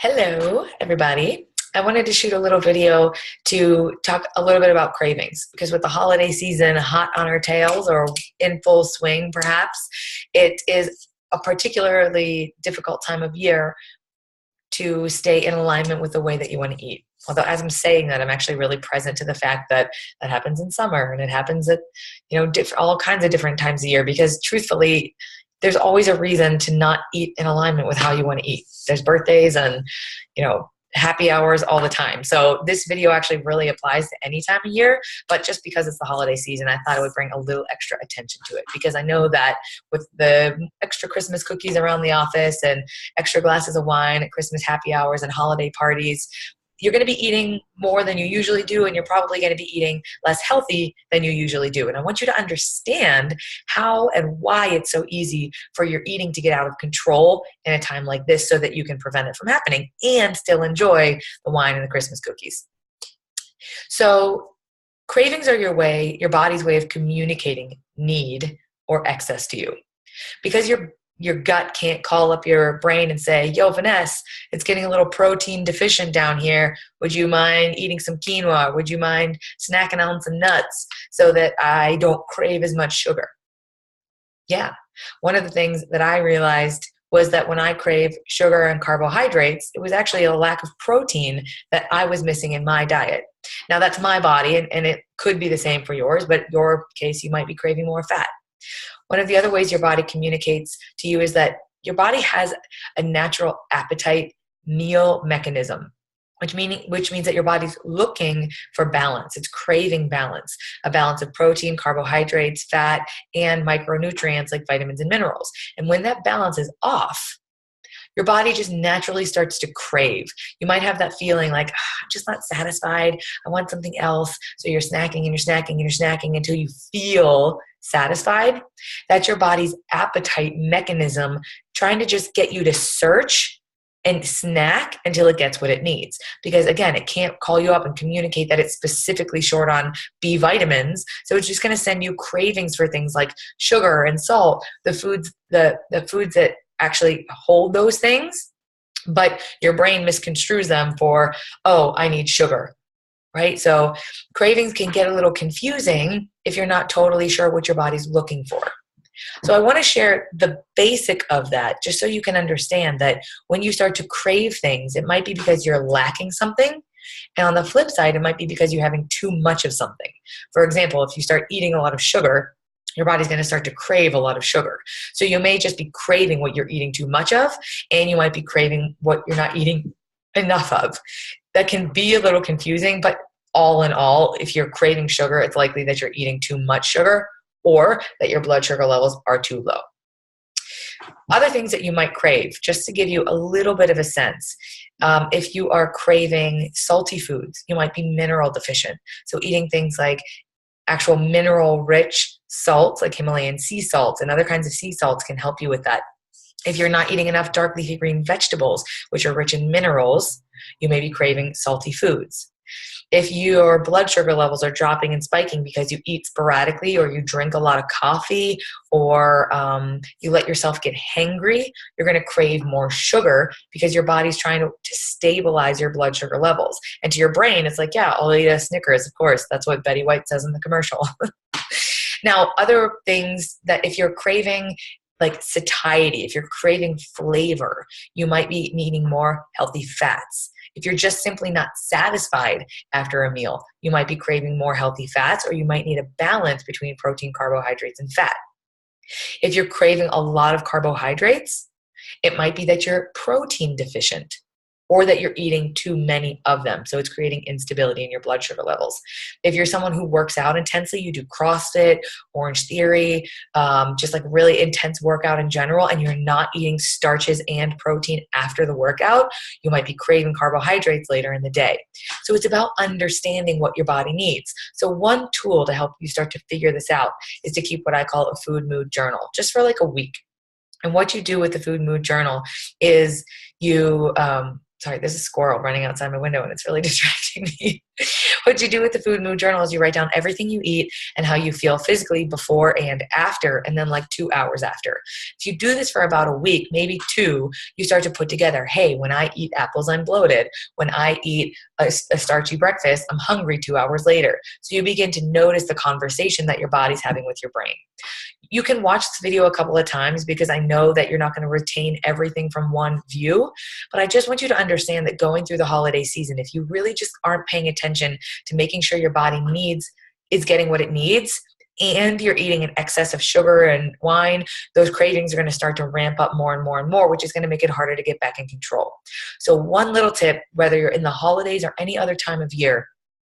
Hello, everybody. I wanted to shoot a little video to talk a little bit about cravings because with the holiday season hot on our tails or in full swing, perhaps, it is a particularly difficult time of year to stay in alignment with the way that you want to eat. Although as I'm saying that, I'm actually really present to the fact that that happens in summer and it happens at, all kinds of different times of year because truthfully, there's always a reason to not eat in alignment with how you want to eat. There's birthdays and, happy hours all the time. So this video actually really applies to any time of year, but just because it's the holiday season, I thought it would bring a little extra attention to it because I know that with the extra Christmas cookies around the office and extra glasses of wine at Christmas happy hours and holiday parties, you're going to be eating more than you usually do, and you're probably going to be eating less healthy than you usually do. And I want you to understand how and why it's so easy for your eating to get out of control in a time like this so that you can prevent it from happening and still enjoy the wine and the Christmas cookies. So cravings are your body's way of communicating need or excess to you. Because your gut can't call up your brain and say, yo, Vanessa, it's getting a little protein deficient down here. Would you mind eating some quinoa? Would you mind snacking on some nuts so that I don't crave as much sugar? Yeah. One of the things that I realized was that when I crave sugar and carbohydrates, it was actually a lack of protein that I was missing in my diet. Now, that's my body, and it could be the same for yours, but in your case, you might be craving more fat. One of the other ways your body communicates to you is that your body has a natural appetite meal mechanism, which means that your body's looking for balance. It's craving balance, a balance of protein, carbohydrates, fat, and micronutrients like vitamins and minerals. And when that balance is off, your body just naturally starts to crave. You might have that feeling like, I'm just not satisfied. I want something else. So you're snacking and you're snacking and you're snacking until you feel satisfied. That's your body's appetite mechanism trying to just get you to search and snack until it gets what it needs. Because again, it can't call you up and communicate that it's specifically short on B vitamins. So it's just going to send you cravings for things like sugar and salt, the foods that actually hold those things, but your brain misconstrues them for, oh, I need sugar, right? So cravings can get a little confusing if you're not totally sure what your body's looking for. So I want to share the basic of that just so you can understand that when you start to crave things, it might be because you're lacking something. And on the flip side, it might be because you're having too much of something. For example, if you start eating a lot of sugar, your body's going to start to crave a lot of sugar. So you may just be craving what you're eating too much of, and you might be craving what you're not eating enough of. That can be a little confusing, but all in all, if you're craving sugar, it's likely that you're eating too much sugar or that your blood sugar levels are too low. Other things that you might crave, just to give you a little bit of a sense, if you are craving salty foods, you might be mineral deficient. So eating things like actual mineral-rich salts like Himalayan sea salts and other kinds of sea salts can help you with that. If you're not eating enough dark leafy green vegetables, which are rich in minerals, you may be craving salty foods. If your blood sugar levels are dropping and spiking because you eat sporadically or you drink a lot of coffee or you let yourself get hangry, you're going to crave more sugar because your body's trying to stabilize your blood sugar levels. And to your brain, it's like, yeah, I'll eat a Snickers. Of course, that's what Betty White says in the commercial. Now, other things that if you're craving like satiety, if you're craving flavor, you might be needing more healthy fats. If you're just simply not satisfied after a meal, you might be craving more healthy fats, or you might need a balance between protein, carbohydrates, and fat. If you're craving a lot of carbohydrates, it might be that you're protein deficient or that you're eating too many of them. So it's creating instability in your blood sugar levels. If you're someone who works out intensely, you do CrossFit, Orange Theory, just like really intense workout in general, and you're not eating starches and protein after the workout, you might be craving carbohydrates later in the day. So it's about understanding what your body needs. So one tool to help you start to figure this out is to keep what I call a food mood journal, just for like a week. And what you do with the food mood journal is you, sorry, there's a squirrel running outside my window and it's really distracting me. What you do with the food mood journal is you write down everything you eat and how you feel physically before and after, and then like 2 hours after. If you do this for about a week, maybe two, you start to put together, hey, when I eat apples, I'm bloated. When I eat a starchy breakfast, I'm hungry 2 hours later. So you begin to notice the conversation that your body's having with your brain. You can watch this video a couple of times because I know that you're not going to retain everything from one view, but I just want you to understand that going through the holiday season, if you really just aren't paying attention to making sure your body is getting what it needs, and you're eating an excess of sugar and wine, those cravings are going to start to ramp up more and more and more, which is going to make it harder to get back in control. So one little tip, whether you're in the holidays or any other time of year,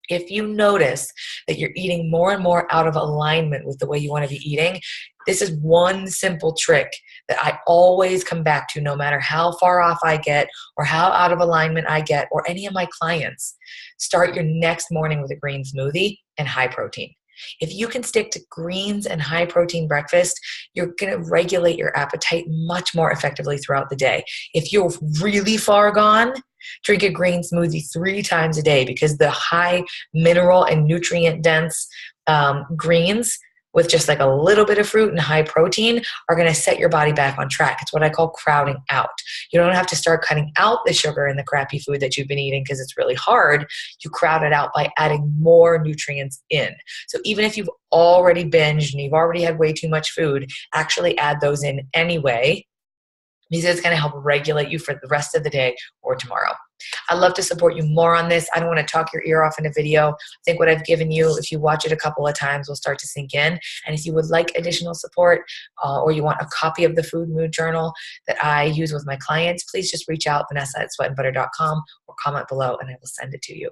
if you notice that you're eating more and more out of alignment with the way you want to be eating, this is one simple trick that I always come back to no matter how far off I get or how out of alignment I get or any of my clients. Start your next morning with a green smoothie and high protein. If you can stick to greens and high protein breakfast, you're going to regulate your appetite much more effectively throughout the day. If you're really far gone, drink a green smoothie 3 times a day because the high mineral and nutrient dense greens with just like a little bit of fruit and high protein are going to set your body back on track. It's what I call crowding out. You don't have to start cutting out the sugar and the crappy food that you've been eating because it's really hard. You crowd it out by adding more nutrients in. So even if you've already binged and you've already had way too much food, actually add those in anyway, because it's going to help regulate you for the rest of the day or tomorrow. I'd love to support you more on this. I don't want to talk your ear off in a video. I think what I've given you, if you watch it a couple of times, will start to sink in. And if you would like additional support or you want a copy of the food mood journal that I use with my clients, please just reach out, Vanessa at sweatandbutter.com, or comment below and I will send it to you.